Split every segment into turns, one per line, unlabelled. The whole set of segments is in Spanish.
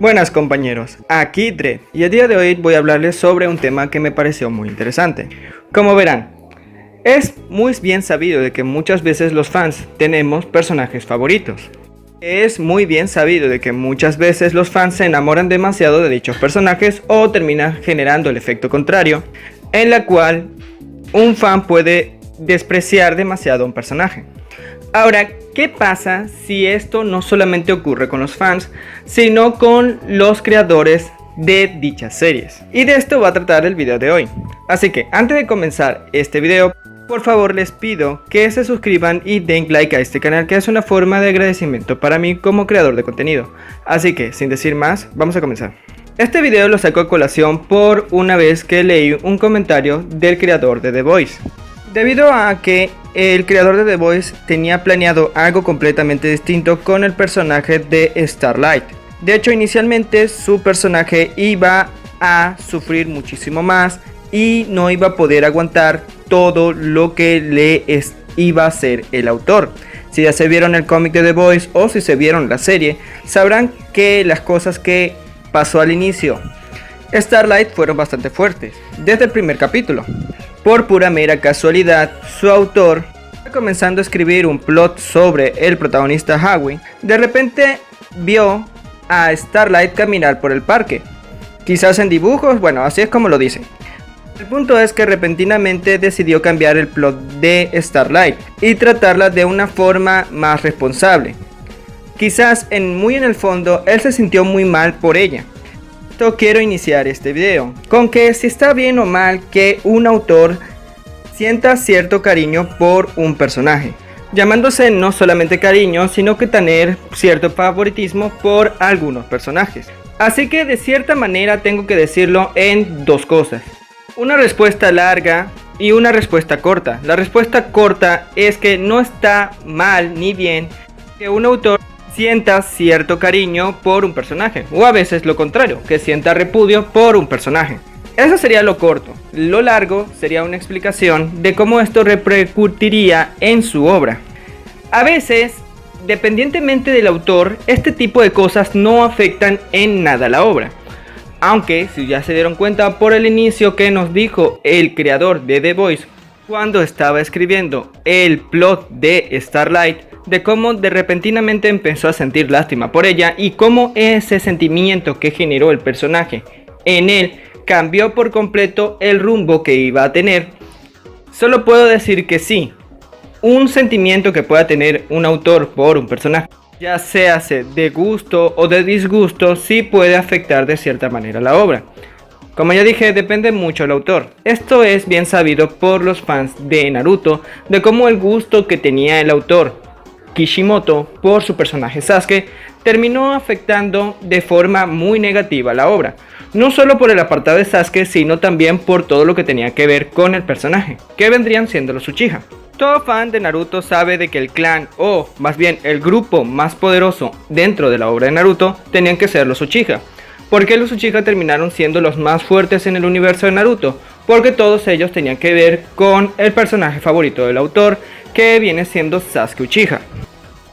Buenas compañeros, aquí Dred y el día de hoy voy a hablarles sobre un tema que me pareció muy interesante. Como verán, es muy bien sabido de que muchas veces los fans tenemos personajes favoritos. Es muy bien sabido de que muchas veces los fans se enamoran demasiado de dichos personajes o terminan generando el efecto contrario, en la cual un fan puede despreciar demasiado a un personaje. Ahora, ¿qué pasa si esto no solamente ocurre con los fans, sino con los creadores de dichas series? Y de esto va a tratar el video de hoy. Así que antes de comenzar este video, por favor les pido que se suscriban y den like a este canal, que es una forma de agradecimiento para mí como creador de contenido. Así que sin decir más, vamos a comenzar. Este video lo saco a colación por una vez que leí un comentario del creador de The Voice. Debido a que el creador de The Voice tenía planeado algo completamente distinto con el personaje de Starlight. De hecho, inicialmente su personaje iba a sufrir muchísimo más y no iba a poder aguantar todo lo que le iba a hacer el autor. Si ya se vieron el cómic de The Voice o si se vieron la serie, sabrán que las cosas que pasó al inicio Starlight fueron bastante fuertes desde el primer capítulo. Por pura mera casualidad, su autor, comenzando a escribir un plot sobre el protagonista Howie, de repente vio a Starlight caminar por el parque. Quizás en dibujos, bueno, así es como lo dicen. El punto es que repentinamente decidió cambiar el plot de Starlight y tratarla de una forma más responsable. Quizás muy en el fondo, él se sintió muy mal por ella. Quiero iniciar este video con que si está bien o mal que un autor sienta cierto cariño por un personaje, llamándose no solamente cariño, sino que tener cierto favoritismo por algunos personajes. Así que de cierta manera tengo que decirlo en dos cosas: una respuesta larga y una respuesta corta. La respuesta corta es que no está mal ni bien que un autor sienta cierto cariño por un personaje, o a veces lo contrario, que sienta repudio por un personaje. Eso sería lo corto. Lo largo sería una explicación de cómo esto repercutiría en su obra. A veces, dependientemente del autor, este tipo de cosas no afectan en nada la obra. Aunque, si ya se dieron cuenta por el inicio que nos dijo el creador de The Voice cuando estaba escribiendo el plot de Starlight, de cómo de repentinamente empezó a sentir lástima por ella y cómo ese sentimiento que generó el personaje en él cambió por completo el rumbo que iba a tener. Solo puedo decir que sí, un sentimiento que pueda tener un autor por un personaje, ya sea de gusto o de disgusto, sí puede afectar de cierta manera la obra. Como ya dije, depende mucho del autor. Esto es bien sabido por los fans de Naruto, de cómo el gusto que tenía el autor Kishimoto por su personaje Sasuke terminó afectando de forma muy negativa la obra, no solo por el apartado de Sasuke, sino también por todo lo que tenía que ver con el personaje, que vendrían siendo los Uchiha. Todo fan de Naruto sabe de que el clan, o más bien el grupo más poderoso dentro de la obra de Naruto, tenían que ser los Uchiha. ¿Por qué los Uchiha terminaron siendo los más fuertes en el universo de Naruto? Porque todos ellos tenían que ver con el personaje favorito del autor, que viene siendo Sasuke Uchiha.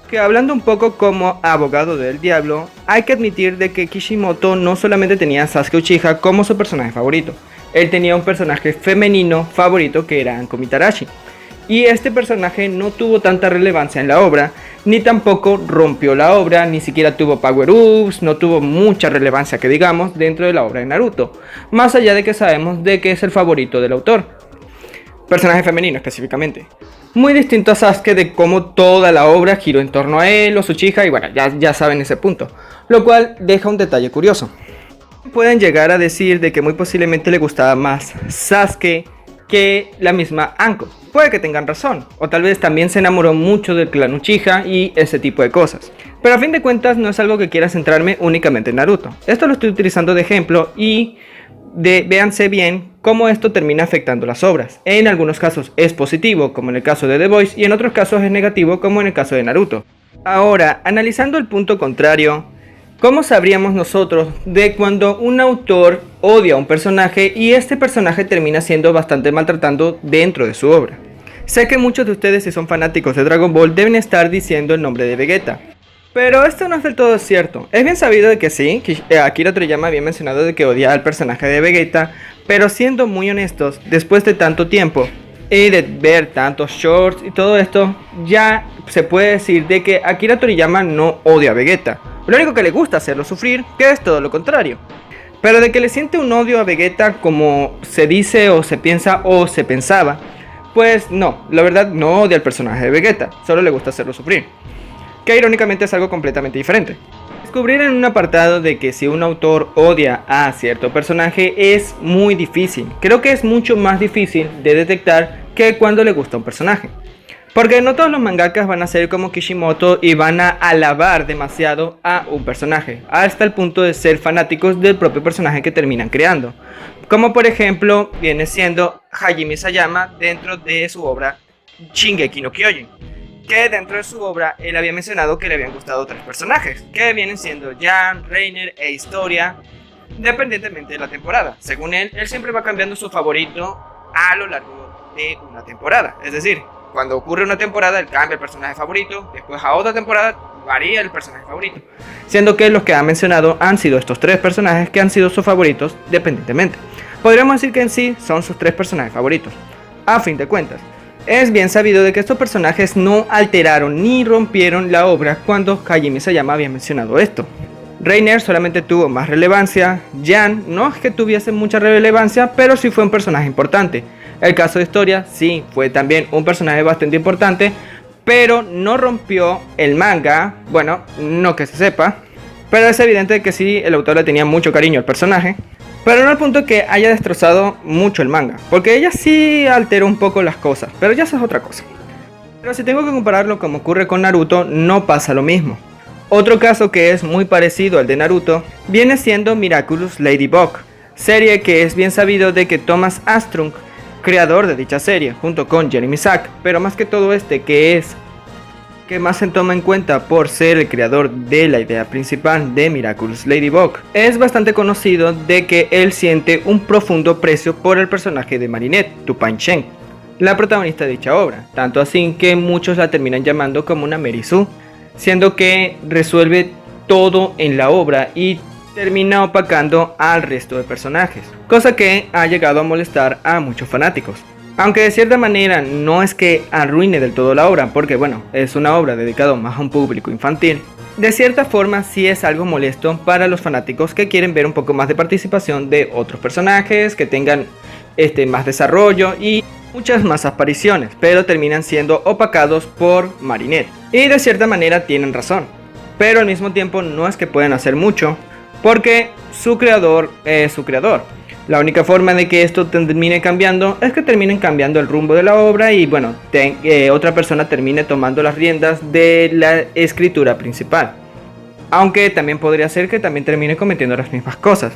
Que hablando un poco como abogado del diablo, hay que admitir de que Kishimoto no solamente tenía a Sasuke Uchiha como su personaje favorito, él tenía un personaje femenino favorito que era Anko Mitarashi. Y este personaje no tuvo tanta relevancia en la obra, ni tampoco rompió la obra, ni siquiera tuvo power-ups, no tuvo mucha relevancia que digamos dentro de la obra de Naruto, más allá de que sabemos de que es el favorito del autor. Personaje femenino específicamente. Muy distinto a Sasuke, de cómo toda la obra giró en torno a él, los Uchiha, y bueno, ya saben ese punto. Lo cual deja un detalle curioso. Pueden llegar a decir de que muy posiblemente le gustaba más Sasuke que la misma Anko. Puede que tengan razón, o tal vez también se enamoró mucho del clan Uchiha y ese tipo de cosas. Pero a fin de cuentas no es algo que quiera centrarme únicamente en Naruto. Esto lo estoy utilizando de ejemplo y véanse bien cómo esto termina afectando las obras. En algunos casos es positivo, como en el caso de The Voice, y en otros casos es negativo, como en el caso de Naruto. Ahora, analizando el punto contrario, ¿cómo sabríamos nosotros de cuando un autor odia a un personaje y este personaje termina siendo bastante maltratando dentro de su obra? Sé que muchos de ustedes, si son fanáticos de Dragon Ball, deben estar diciendo el nombre de Vegeta. Pero esto no es del todo cierto. Es bien sabido de que sí, Akira Toriyama había mencionado de que odiaba al personaje de Vegeta, pero siendo muy honestos, después de tanto tiempo y de ver tantos shorts y todo esto, ya se puede decir de que Akira Toriyama no odia a Vegeta. Lo único que le gusta es hacerlo sufrir, que es todo lo contrario. Pero de que le siente un odio a Vegeta como se dice o se piensa o se pensaba, pues no, la verdad no odia al personaje de Vegeta, solo le gusta hacerlo sufrir. Que irónicamente es algo completamente diferente. Descubrir en un apartado de que si un autor odia a cierto personaje es muy difícil. Creo que es mucho más difícil de detectar que cuando le gusta un personaje. Porque no todos los mangakas van a ser como Kishimoto y van a alabar demasiado a un personaje, hasta el punto de ser fanáticos del propio personaje que terminan creando. Como por ejemplo viene siendo Hajime Isayama dentro de su obra Shingeki no Kyojin. Que dentro de su obra él había mencionado que le habían gustado 3 personajes, que vienen siendo Jan, Reiner e Historia, independientemente de la temporada. Según él siempre va cambiando su favorito a lo largo de una temporada. Es decir, cuando ocurre una temporada él cambia el personaje favorito, después a otra temporada varía el personaje favorito. Siendo que los que ha mencionado han sido estos 3 personajes que han sido sus favoritos dependientemente. Podríamos decir que en sí son sus 3 personajes favoritos, a fin de cuentas. Es bien sabido de que estos personajes no alteraron ni rompieron la obra cuando Hajime Isayama había mencionado esto. Reiner solamente tuvo más relevancia, Jan no es que tuviese mucha relevancia, pero sí fue un personaje importante. El caso de Historia sí fue también un personaje bastante importante, pero no rompió el manga, bueno, no que se sepa, pero es evidente que sí el autor le tenía mucho cariño al personaje. Pero no al punto que haya destrozado mucho el manga, porque ella sí alteró un poco las cosas, pero ya eso es otra cosa. Pero si tengo que compararlo como ocurre con Naruto, no pasa lo mismo. Otro caso que es muy parecido al de Naruto viene siendo Miraculous Ladybug, serie que es bien sabido de que Thomas Astrunk, creador de dicha serie, junto con Jeremy Sack, pero más que todo que más se toma en cuenta por ser el creador de la idea principal de Miraculous Ladybug, es bastante conocido de que él siente un profundo aprecio por el personaje de Marinette, Tu Pain Chen, la protagonista de dicha obra, tanto así que muchos la terminan llamando como una Mary Sue, siendo que resuelve todo en la obra y termina opacando al resto de personajes, cosa que ha llegado a molestar a muchos fanáticos. Aunque de cierta manera no es que arruine del todo la obra, porque bueno, es una obra dedicada más a un público infantil, de cierta forma sí es algo molesto para los fanáticos que quieren ver un poco más de participación de otros personajes, que tengan más desarrollo y muchas más apariciones, pero terminan siendo opacados por Marinette. Y de cierta manera tienen razón, pero al mismo tiempo no es que puedan hacer mucho, porque su creador es su creador. La única forma de que esto termine cambiando es que terminen cambiando el rumbo de la obra y bueno, otra persona termine tomando las riendas de la escritura principal. Aunque también podría ser que también termine cometiendo las mismas cosas,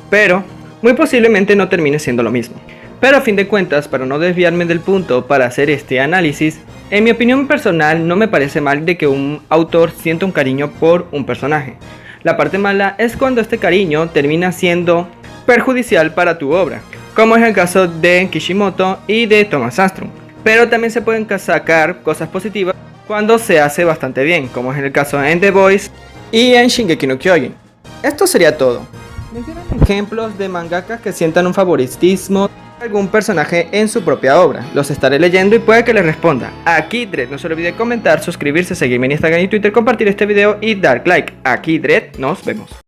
pero muy posiblemente no termine siendo lo mismo. Pero a fin de cuentas, para no desviarme del punto para hacer este análisis, en mi opinión personal no me parece mal de que un autor sienta un cariño por un personaje. La parte mala es cuando este cariño termina siendo perjudicial para tu obra, como es el caso de Kishimoto y de Thomas Astrunk. Pero también se pueden sacar cosas positivas cuando se hace bastante bien, como es el caso en The Voice y en Shingeki no Kyojin. Esto sería todo. Mencionan ejemplos de mangakas que sientan un favoritismo de algún personaje en su propia obra. Los estaré leyendo y puede que les responda. Aquí Dredd, no se olvide comentar, suscribirse, seguirme en Instagram y Twitter, compartir este video y dar like. Aquí Dredd, nos vemos.